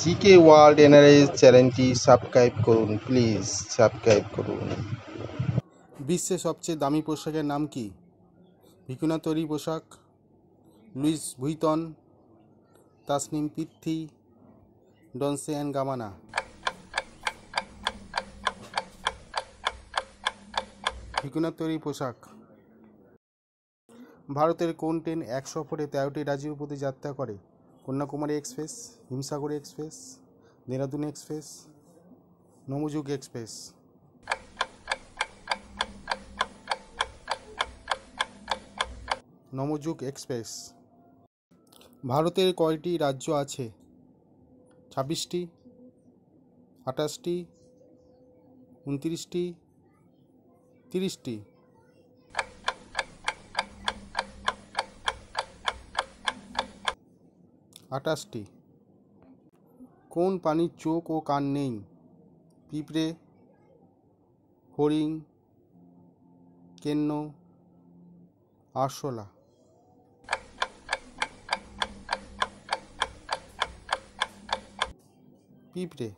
GK world NRS চ্যানেলটি subscribe করুন, please subscribe করুন। বিশ্বের সবচেয়ে দামি পোশাকের নাম কি? ভিকুনা তৈরি পোশাক, Louis Vuitton, Tasnim Pithi, Dolce and Gabbana. Vicuna তৈরি পোশাক। ভারতের কোন ট্রেন এক সফরে 13টি রাজ্যের উপর দিয়ে যাত্রা করে? Kanyakumari express, Himsagar express, Dehradun express, Navyug express. Navyug express. ভারতের কয়টি রাজ্য আছে? 26টি, 28টি, 29টি, 30টি। 28টি। কোন প্রাণীর চোখ ও কান নেই? পিঁপড়ে, হরিণ, কেন্ন, আরশোলা। পিঁপড়ে।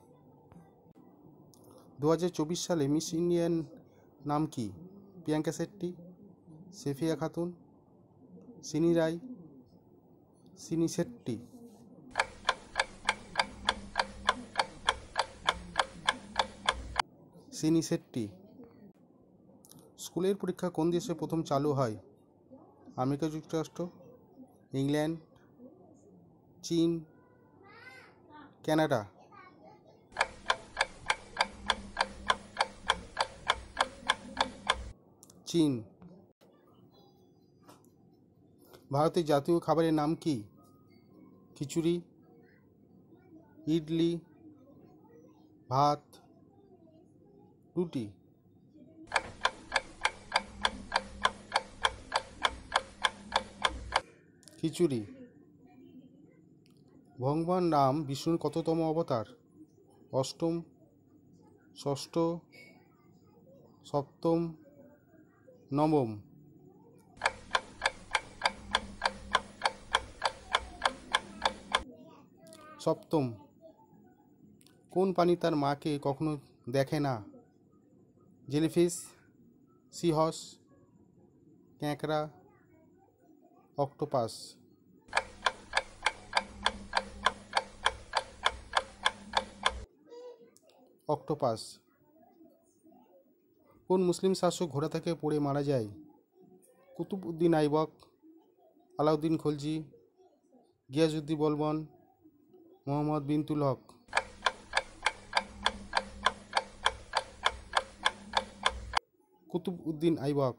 2024 সালে মিস ইন্ডিয়ান নাম কি? প্রিয়াঙ্কা শেট্টি, সেফিয়া খাতুন, সিনি রায়, সিনি শেট্টি। সিনি শেট্টি। স্কুলের পরীক্ষা কোন দেশে প্রথম চালু হয়? আমেরিকা যুক্তরাষ্ট্র, ইংল্যান্ড, চীন, কানাডা। চীন। ভারতের জাতীয় খাবারের নাম কি? খিচুড়ি, ইডলি, ভাত, রুটি। খিচুড়ি। ভগবান রাম বিষ্ণুর কততম অবতার? অষ্টম, ষষ্ঠ, সপ্তম, নবম। সপ্তম। কোন প্রাণী তার মাকে কখনো দেখে না? জেলিফিশ, সিহর্স, ক্যাঁকড়া, অক্টোপাস। অক্টোপাস। কোন মুসলিম শাসক ঘোড়া থেকে পড়ে মারা যায়? কুতুব উদ্দিন আইবক, আলাউদ্দিন খলজি, গিয়াসউদ্দিন বলবন, মোহাম্মদ বিনতুল হক। কুতুব উদ্দিন আইবক।